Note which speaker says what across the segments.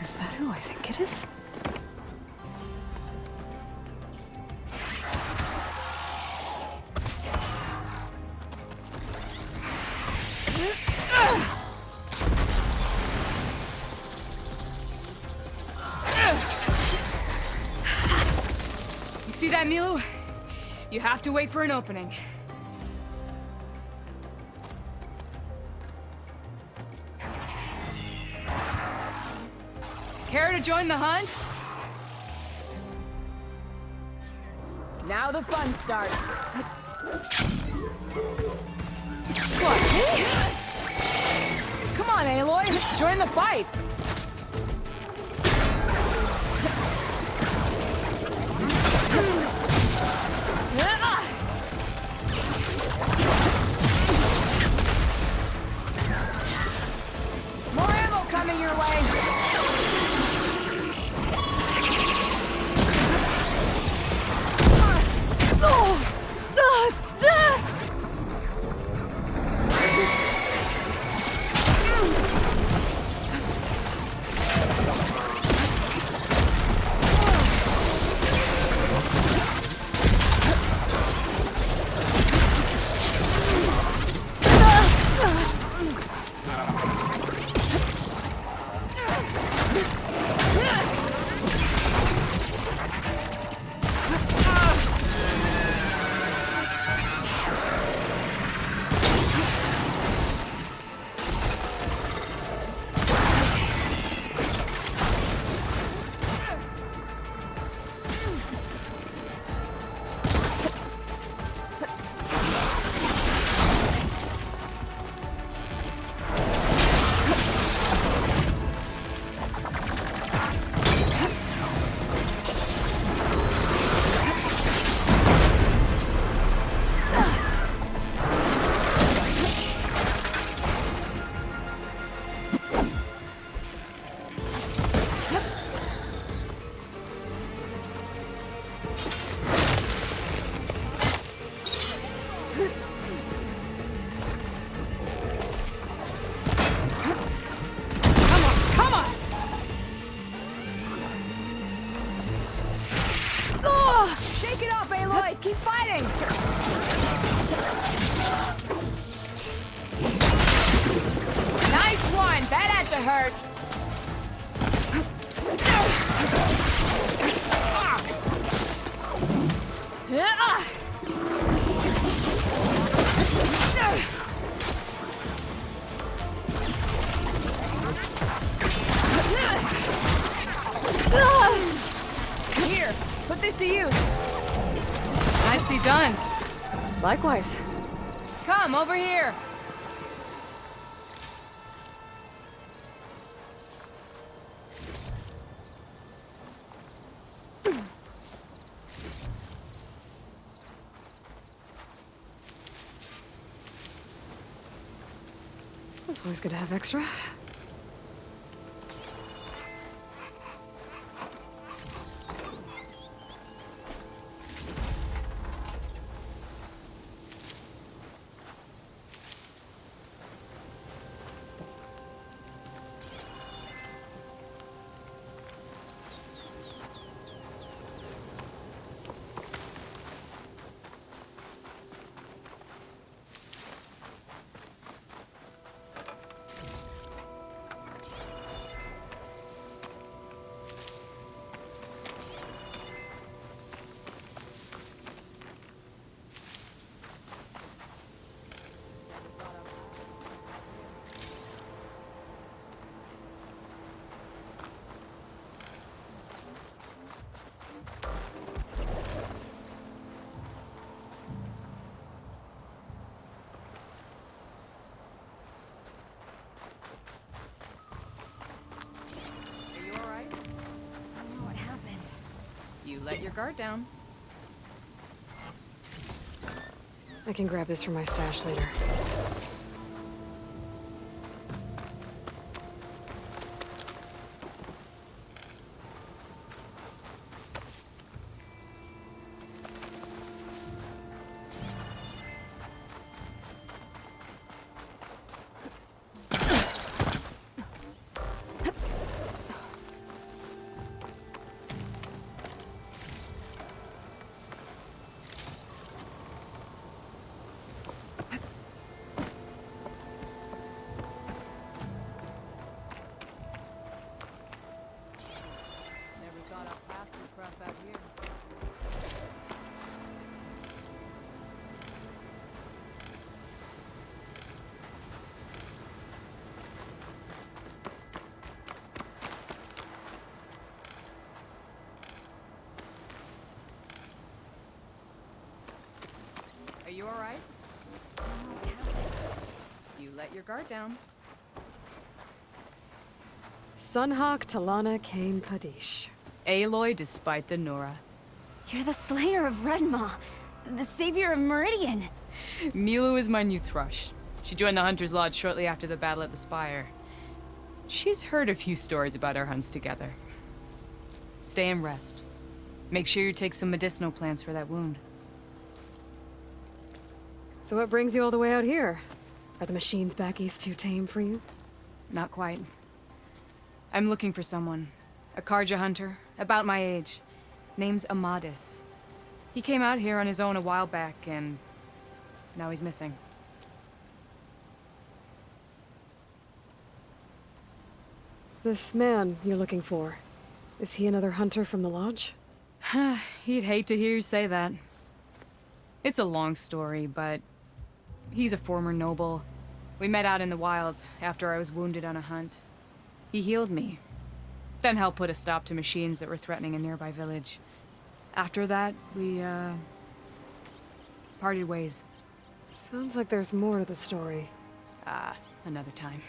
Speaker 1: Is that who I think it is?
Speaker 2: You see that, Milu? You have to wait for an opening. Care to join the hunt? Now the fun starts. What? Come on, Aloy, join the fight. More ammo coming your way. Shake it off, Aloy! Keep fighting! Nice one! That had to hurt! Here, put this to use. Nicely done.
Speaker 1: Likewise.
Speaker 2: Come, over here.
Speaker 1: It's always good to have extra.
Speaker 2: You let your guard down.
Speaker 1: I can grab this from my stash later.
Speaker 2: You all right? You let your guard down.
Speaker 1: Sunhawk Talana Kane Padish.
Speaker 2: Aloy despite the Nora.
Speaker 3: You're the slayer of Redmaw, the savior of Meridian.
Speaker 2: Milu is my new thrush. She joined the Hunter's Lodge shortly after the battle at the Spire. She's heard a few stories about our hunts together. Stay and rest. Make sure you take some medicinal plants for that wound.
Speaker 1: So what brings you all the way out here? Are the machines back east too tame for you?
Speaker 2: Not quite. I'm looking for someone. A Karja hunter, about my age. Name's Amadis. He came out here on his own a while back, and now he's missing.
Speaker 1: This man you're looking for, is he another hunter from the lodge?
Speaker 2: He'd hate to hear you say that. It's a long story, but he's a former noble. We met out in the wilds after I was wounded on a hunt. He healed me, then helped put a stop to machines that were threatening a nearby village. After that, we, parted ways.
Speaker 1: Sounds like there's more to the story.
Speaker 2: Another time.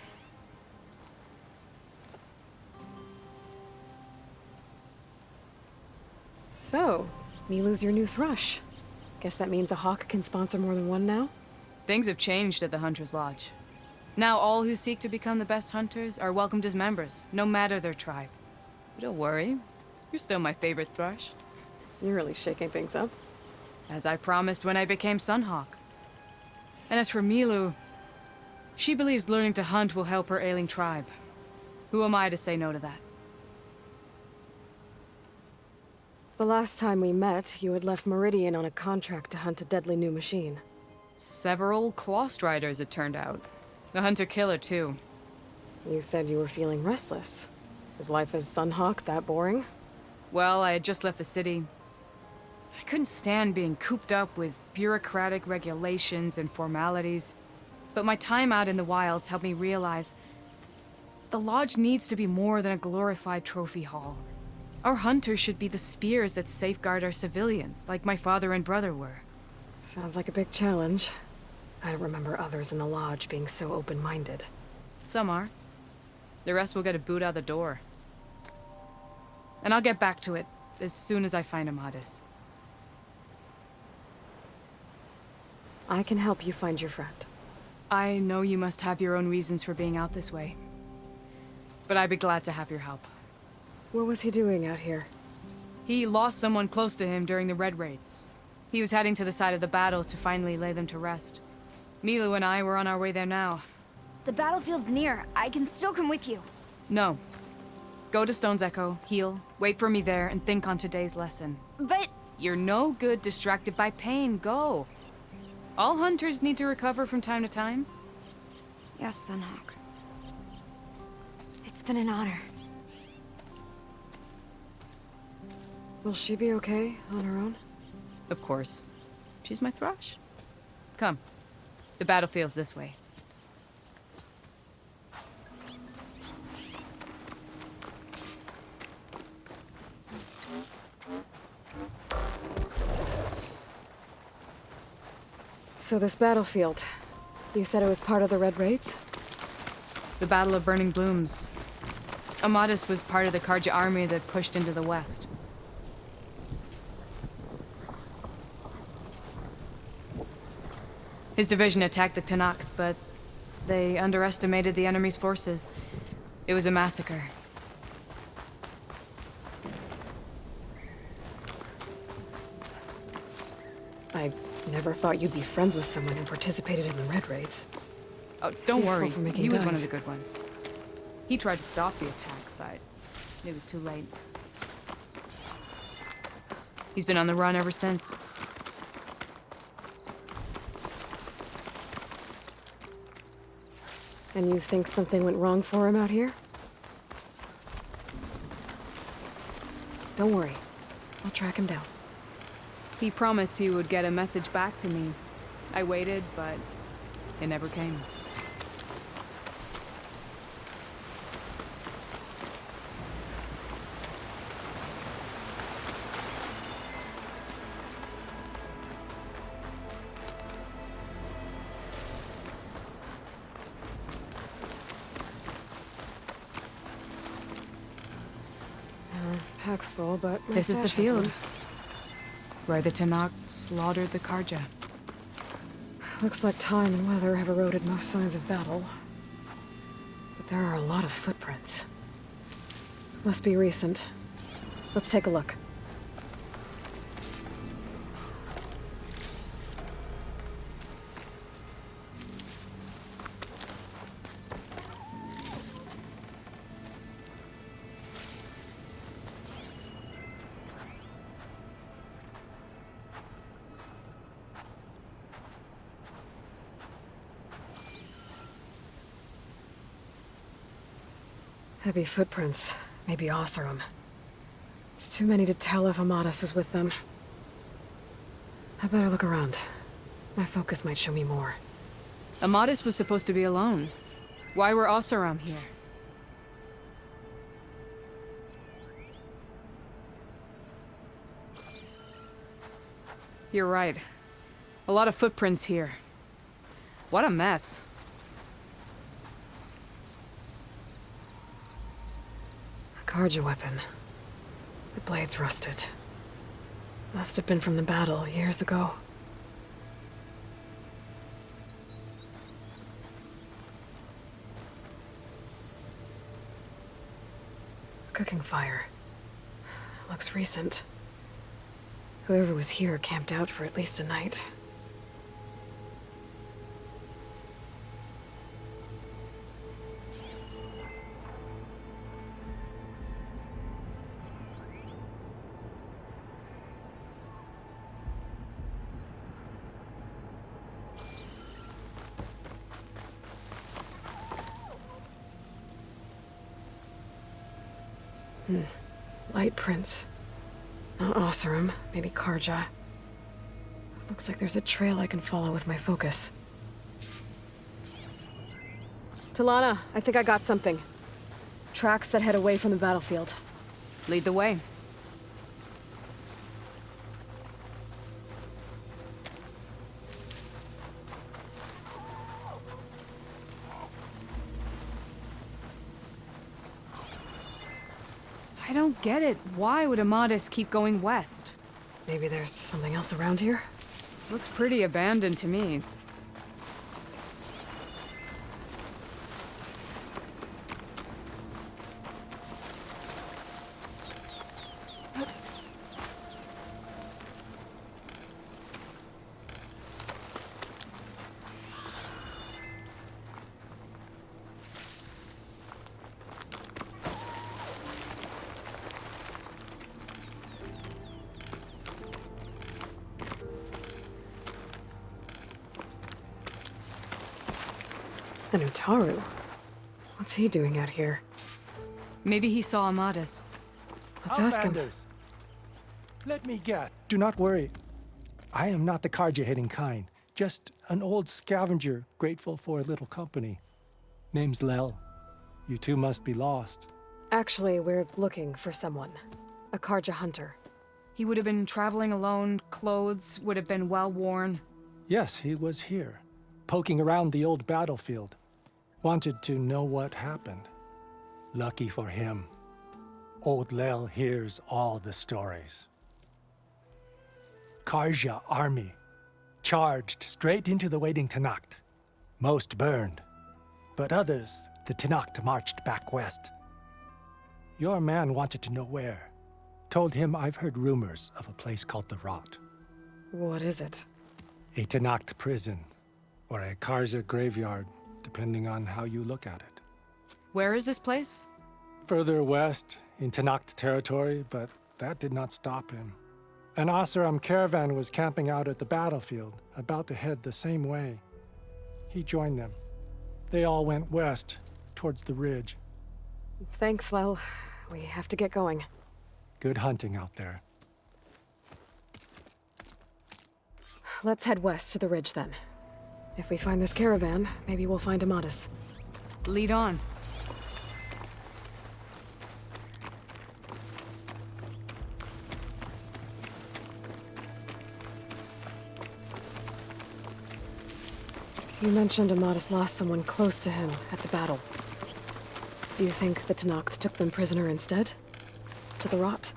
Speaker 1: So, Milu's your new thrush. Guess that means a hawk can sponsor more than one now?
Speaker 2: Things have changed at the Hunter's Lodge. Now all who seek to become the best hunters are welcomed as members, no matter their tribe. But don't worry, you're still my favorite thrush.
Speaker 1: You're really shaking things up.
Speaker 2: As I promised when I became Sunhawk. And as for Milu, she believes learning to hunt will help her ailing tribe. Who am I to say no to that?
Speaker 1: The last time we met, you had left Meridian on a contract to hunt a deadly new machine.
Speaker 2: Several Clawstriders, it turned out. The hunter-killer, too.
Speaker 1: You said you were feeling restless. Is life as Sunhawk that boring?
Speaker 2: Well, I had just left the city. I couldn't stand being cooped up with bureaucratic regulations and formalities. But my time out in the wilds helped me realize the Lodge needs to be more than a glorified trophy hall. Our hunters should be the spears that safeguard our civilians, like my father and brother were.
Speaker 1: Sounds like a big challenge. I don't remember others in the Lodge being so open-minded.
Speaker 2: Some are. The rest will get a boot out the door. And I'll get back to it as soon as I find Amadis.
Speaker 1: I can help you find your friend.
Speaker 2: I know you must have your own reasons for being out this way. But I'd be glad to have your help.
Speaker 1: What was he doing out here?
Speaker 2: He lost someone close to him during the Red Raids. He was heading to the side of the battle to finally lay them to rest. Milu and I were on our way there now.
Speaker 3: The battlefield's near. I can still come with you.
Speaker 2: No. Go to Stone's Echo, heal, wait for me there, and think on today's lesson.
Speaker 3: But...
Speaker 2: You're no good distracted by pain. Go. All hunters need to recover from time to time.
Speaker 3: Yes, Sunhawk. It's been an honor.
Speaker 1: Will she be okay on her own?
Speaker 2: Of course. She's my thrush. Come. The battlefield's this way.
Speaker 1: So this battlefield, you said it was part of the Red Raids?
Speaker 2: The Battle of Burning Blooms. Amadis was part of the Karja army that pushed into the west. His division attacked the Tanakh, but they underestimated the enemy's forces. It was a massacre.
Speaker 1: I never thought you'd be friends with someone who participated in the Red Raids.
Speaker 2: Oh, don't
Speaker 1: Useful
Speaker 2: worry.
Speaker 1: for making
Speaker 2: He was one of
Speaker 1: dice.
Speaker 2: the good ones. He tried to stop the attack, but it was too late. He's been on the run ever since.
Speaker 1: And you think something went wrong for him out here? Don't worry. I'll track him down.
Speaker 2: He promised he would get a message back to me. I waited, but it never came.
Speaker 1: Pack's full, but my
Speaker 2: This is the
Speaker 1: stash has
Speaker 2: field
Speaker 1: one.
Speaker 2: where the Tanakh slaughtered the Karja.
Speaker 1: Looks like time and weather have eroded most signs of battle. But there are a lot of footprints. Must be recent. Let's take a look. Heavy footprints. Maybe Oseram. It's too many to tell if Amadas is with them. I better look around. My focus might show me more.
Speaker 2: Amadis was supposed to be alone. Why were Oseram here? You're right. A lot of footprints here. What a mess.
Speaker 1: A Karja weapon. The blade's rusted. Must have been from the battle years ago. Cooking fire. Looks recent. Whoever was here camped out for at least a night. Light prints. Not Oseram, maybe Karja. Looks like there's a trail I can follow with my focus. Talana, I think I got something. Tracks that head away from the battlefield.
Speaker 2: Lead the way. I don't get it. Why would Amadis keep going west?
Speaker 1: Maybe there's something else around here?
Speaker 2: Looks pretty abandoned to me.
Speaker 1: And Utaru. What's he doing out here?
Speaker 2: Maybe he saw Amadis.
Speaker 1: Let's ask him.
Speaker 4: Outlanders. Let me guess. Do not worry. I am not the Karja-hitting kind. Just an old scavenger grateful for a little company. Name's Lel. You two must be lost.
Speaker 1: Actually, we're looking for someone. A Karja hunter.
Speaker 2: He would have been traveling alone, clothes would have been well worn.
Speaker 4: Yes, he was here, poking around the old battlefield. Wanted to know what happened. Lucky for him, old Lel hears all the stories. Karja army charged straight into the waiting Tanakh. Most burned, but others, the Tanakh marched back west. Your man wanted to know where. Told him I've heard rumors of a place called the Rot.
Speaker 1: What is it?
Speaker 4: A Tanakh prison, or a Karja graveyard, depending on how you look at it.
Speaker 2: Where is this place?
Speaker 4: Further west, in Tanakh territory, but that did not stop him. An Oseram caravan was camping out at the battlefield, about to head the same way. He joined them. They all went west, towards the ridge.
Speaker 1: Thanks, Lel. We have to get going.
Speaker 4: Good hunting out there.
Speaker 1: Let's head west to the ridge then. If we find this caravan, maybe we'll find Amadis.
Speaker 2: Lead on.
Speaker 1: You mentioned Amadis lost someone close to him at the battle. Do you think the Tanakh took them prisoner instead? to the rot?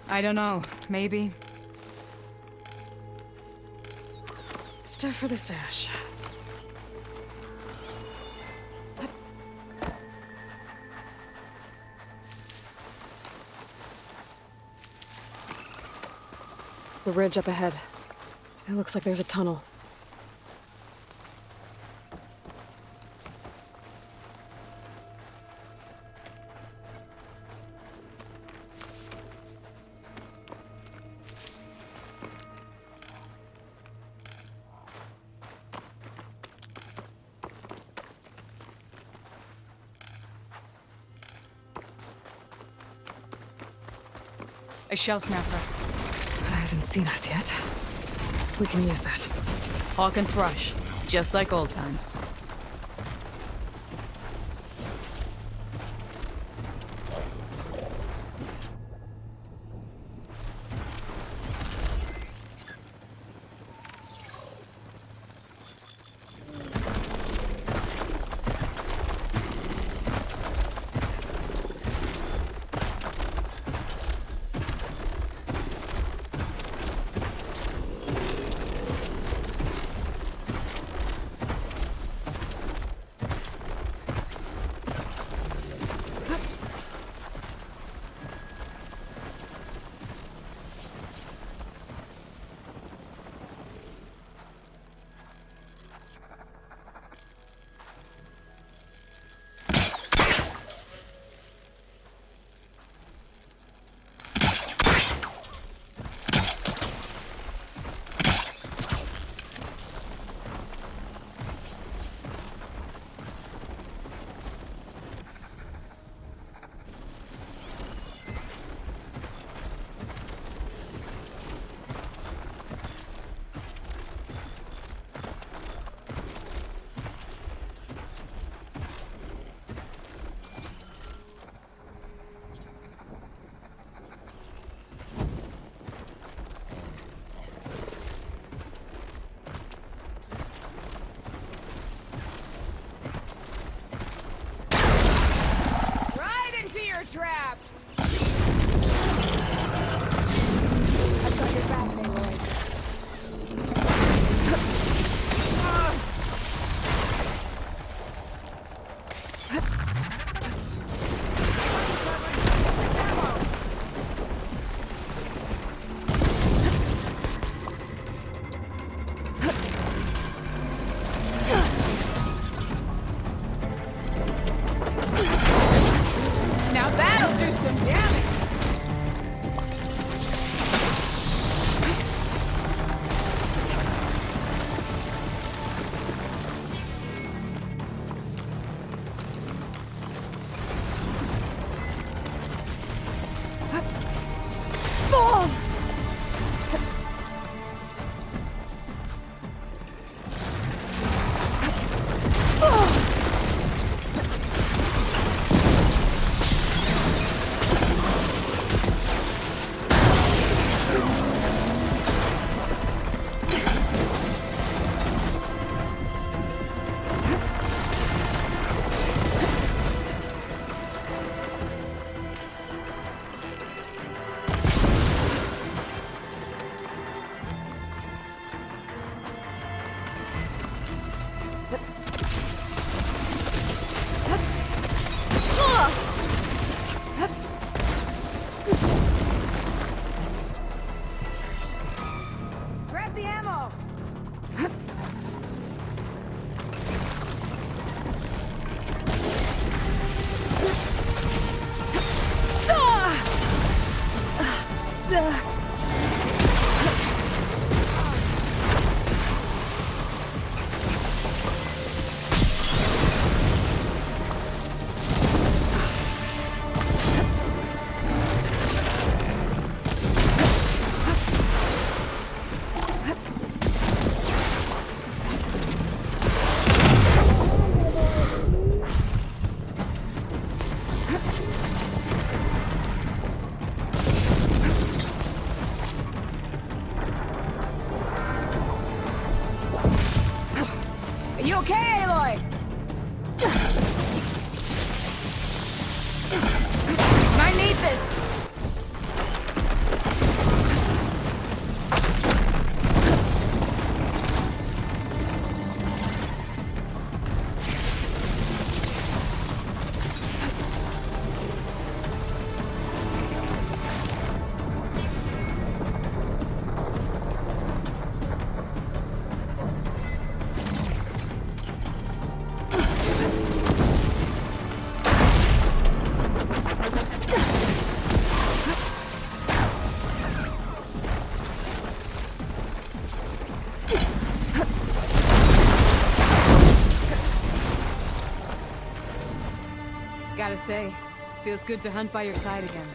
Speaker 2: I don't know. Maybe.
Speaker 1: Stuff for the stash. The ridge up ahead. It looks like there's a tunnel.
Speaker 2: A shell snapper.
Speaker 1: It hasn't seen us yet. We can use that.
Speaker 2: Hawk and thrush. Just like old times.
Speaker 5: Trap!
Speaker 3: I've got your back, Aloy.
Speaker 5: Now that'll do some damage! Grab the ammo!
Speaker 2: say. Feels good to hunt by your side again.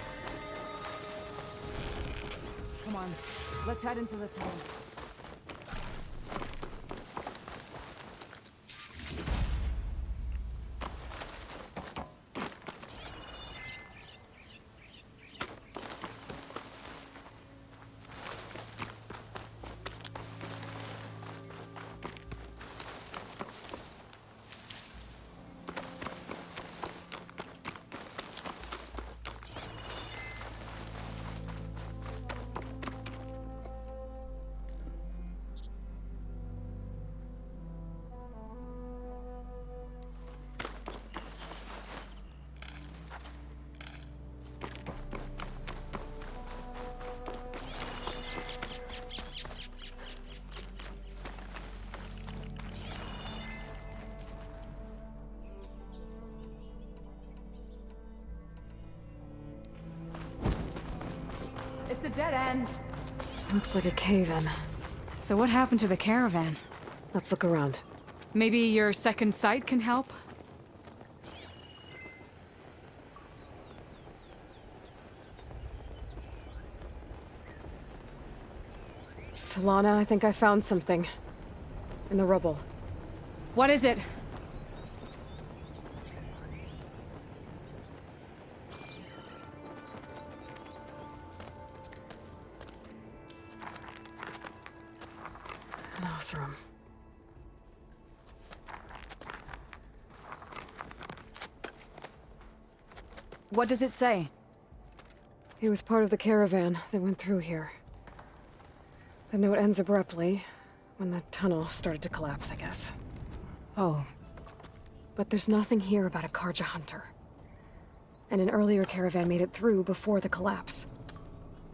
Speaker 2: Come on, let's head into the tunnel. It's a dead end.
Speaker 1: Looks like a cave-in.
Speaker 2: So what happened to the caravan?
Speaker 1: Let's look around.
Speaker 2: Maybe your second sight can help?
Speaker 1: Talana, I think I found something. In the rubble.
Speaker 2: What is it?
Speaker 1: An Osram.
Speaker 2: What does it say?
Speaker 1: He was part of the caravan that went through here. The note ends abruptly, when the tunnel started to collapse, I guess.
Speaker 2: Oh.
Speaker 1: But there's nothing here about a Karja hunter. And an earlier caravan made it through before the collapse.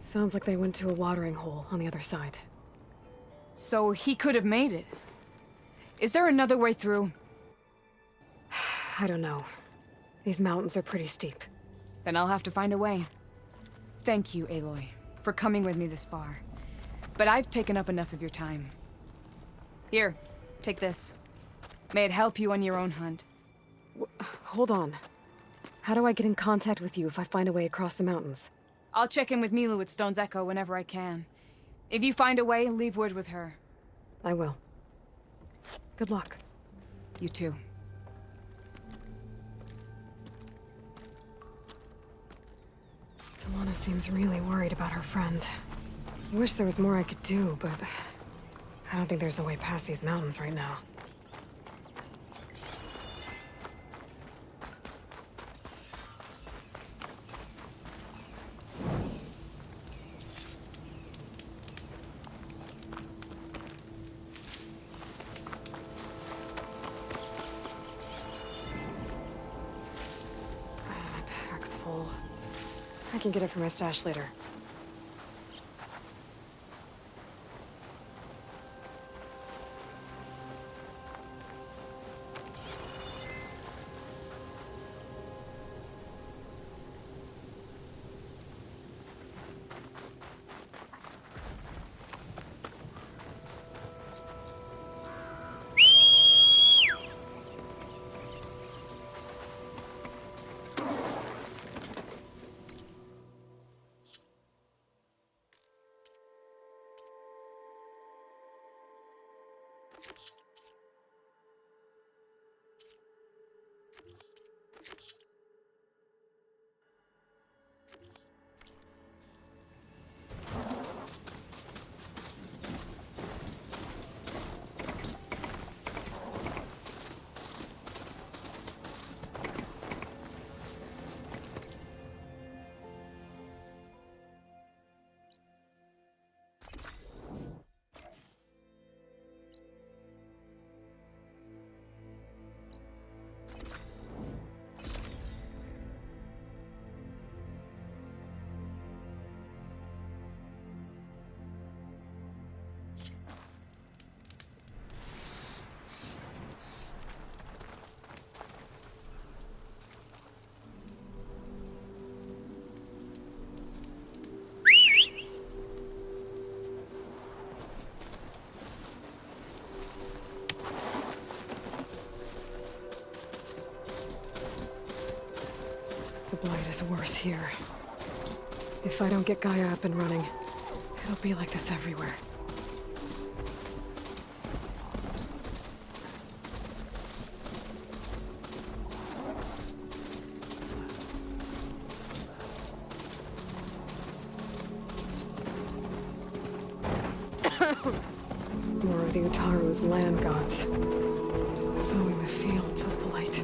Speaker 1: Sounds like they went to a watering hole on the other side.
Speaker 2: So he could have made it. Is there another way through?
Speaker 1: I don't know. These mountains are pretty steep.
Speaker 2: Then I'll have to find a way. Thank you, Aloy, for coming with me this far. But I've taken up enough of your time. Here, take this. May it help you on your own hunt.
Speaker 1: Hold on. How do I get in contact with you if I find a way across the mountains?
Speaker 2: I'll check in with Milu at Stone's Echo whenever I can. If you find a way, leave word with her.
Speaker 1: I will. Good luck.
Speaker 2: You too.
Speaker 1: Talana seems really worried about her friend. I wish there was more I could do, but I don't think there's a way past these mountains right now. My pack's full. I can get it from my stash later. blight is worse here. If I don't get Gaia up and running, it'll be like this everywhere. More of the Utaru's land gods. Sowing the fields with blight.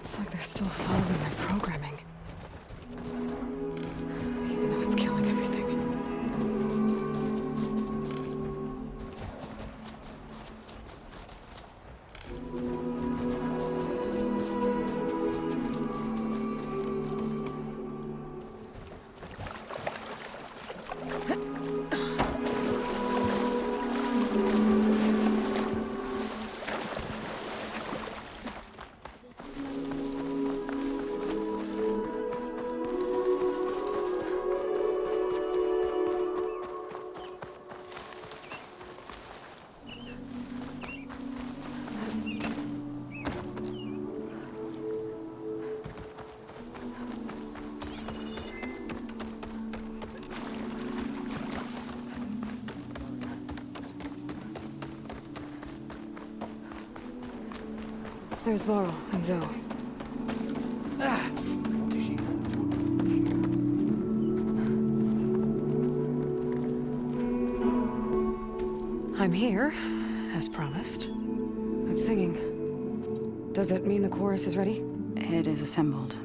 Speaker 1: It's like they're still following their programming. Even though it's killing everything. There's Varl and Zoe. I'm here, as promised. That singing. Does it mean the chorus is ready?
Speaker 6: It is assembled.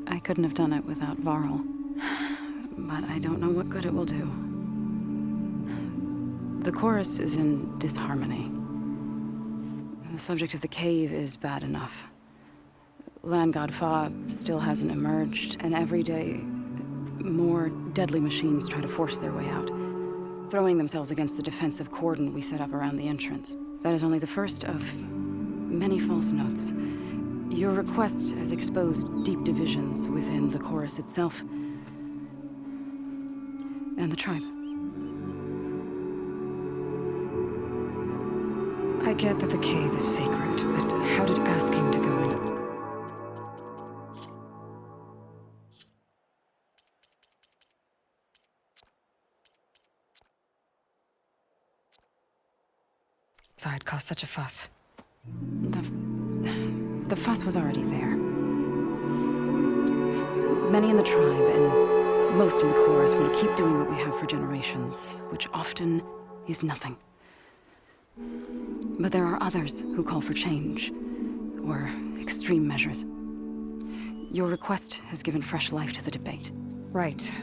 Speaker 6: I couldn't have done it without Varl. But I don't know what good it will do. The chorus is in disharmony. The subject of the cave is bad enough. Land God Fa still hasn't emerged, and every day, more deadly machines try to force their way out, throwing themselves against the defensive cordon we set up around the entrance. That is only the first of many false notes. Your request has exposed deep divisions within the chorus itself and the tribe.
Speaker 1: I get that the cave is sacred, but how did asking to go inside cause such a fuss?
Speaker 6: The fuss was already there. Many in the tribe and most in the chorus want to keep doing what we have for generations, which often is nothing. But there are others who call for change, or extreme measures. Your request has given fresh life to the debate.
Speaker 1: Right.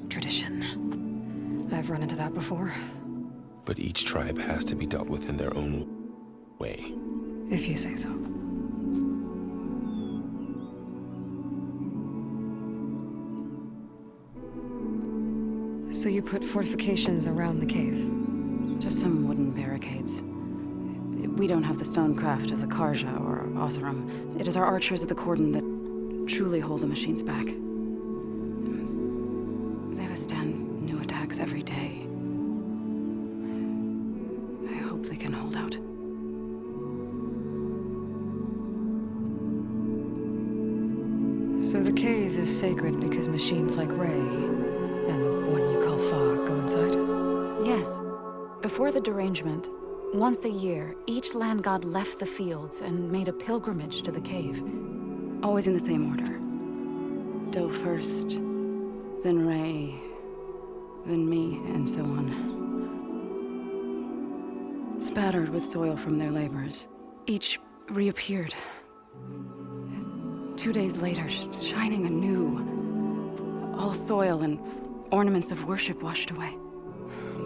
Speaker 1: Tradition. I've run into that before.
Speaker 7: But each tribe has to be dealt with in their own way.
Speaker 1: If you say so. So you put fortifications around the cave?
Speaker 6: Just some wooden barricades. We don't have the stonecraft of the Karja or Oseram. It is our archers of the cordon that truly hold the machines back. They withstand new attacks every day. I hope they can hold out.
Speaker 1: So the cave is sacred because machines like Ray and the one you call Fa go inside?
Speaker 6: Yes. Before the derangement, once a year, each land god left the fields and made a pilgrimage to the cave. Always in the same order. Doe first, then Ray, then me, and so on. Spattered with soil from their labors, each reappeared. 2 days later, shining anew. All soil and ornaments of worship washed away.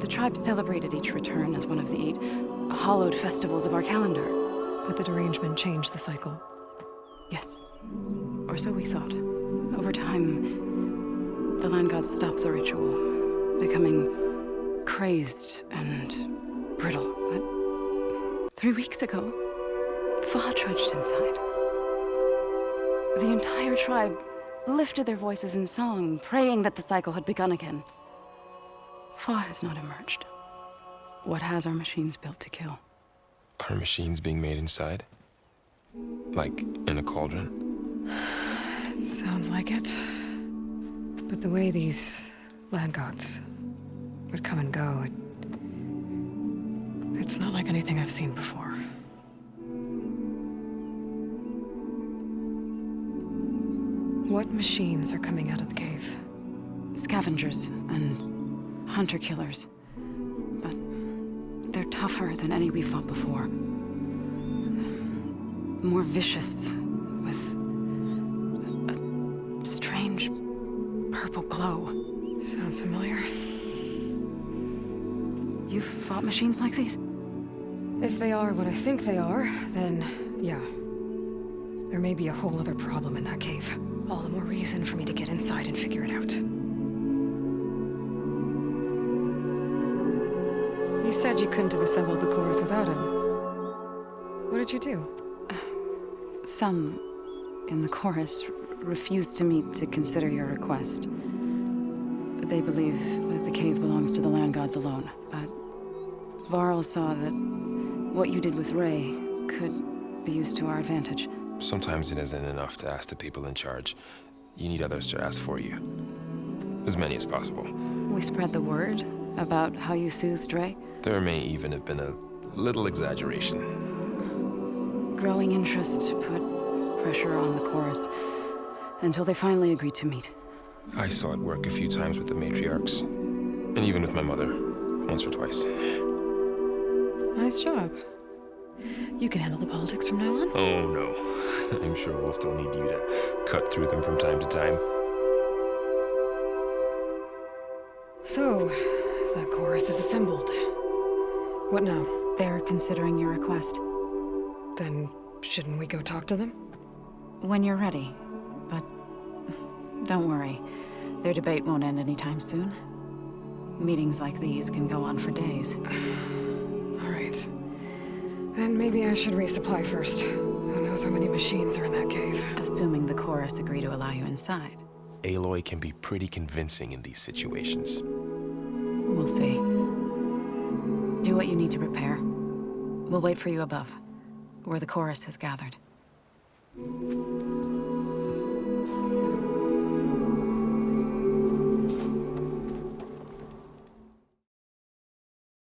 Speaker 6: The tribe celebrated each return as one of the 8 hallowed festivals of our calendar.
Speaker 1: But the derangement changed the cycle.
Speaker 6: Yes. Or so we thought. Over time, the land gods stopped the ritual, becoming crazed and brittle. But 3 weeks ago, Fa trudged inside. The entire tribe lifted their voices in song, praying that the cycle had begun again. Fa has not emerged. What has our machines built to kill?
Speaker 7: Are machines being made inside? Like in a cauldron?
Speaker 1: Sounds like it. But the way these land gods would come and go, it's not like anything I've seen before. What machines are coming out of the cave?
Speaker 6: Scavengers and hunter-killers. But they're tougher than any we fought before. More vicious, with a strange purple glow.
Speaker 1: Sounds familiar.
Speaker 6: You've fought machines like these?
Speaker 1: If they are what I think they are, then yeah. There may be a whole other problem in that cave. All the more reason for me to get inside and figure it out. You said you couldn't have assembled the chorus without him. What did you do?
Speaker 6: Some in the chorus refused to meet to consider your request. They believe that the cave belongs to the land gods alone, but Varl saw that what you did with Ray could be used to our advantage.
Speaker 7: Sometimes it isn't enough to ask the people in charge. You need others to ask for you. As many as possible.
Speaker 6: We spread the word about how you soothed Ray.
Speaker 7: There may even have been a little exaggeration.
Speaker 6: Growing interest put pressure on the chorus until they finally agreed to meet.
Speaker 7: I saw it work a few times with the matriarchs. And even with my mother. Once or twice.
Speaker 1: Nice job. You can handle the politics from now on?
Speaker 7: Oh, no. I'm sure we'll still need you to cut through them from time to time.
Speaker 1: So, the chorus is assembled. What now?
Speaker 6: They're considering your request.
Speaker 1: Then, shouldn't we go talk to them?
Speaker 6: When you're ready. But don't worry. Their debate won't end anytime soon. Meetings like these can go on for days.
Speaker 1: All right. Then maybe I should resupply first. Who knows how many machines are in that cave?
Speaker 6: Assuming the chorus agree to allow you inside.
Speaker 7: Aloy can be pretty convincing in these situations.
Speaker 6: We'll see. Do what you need to prepare. We'll wait for you above, where the chorus has gathered.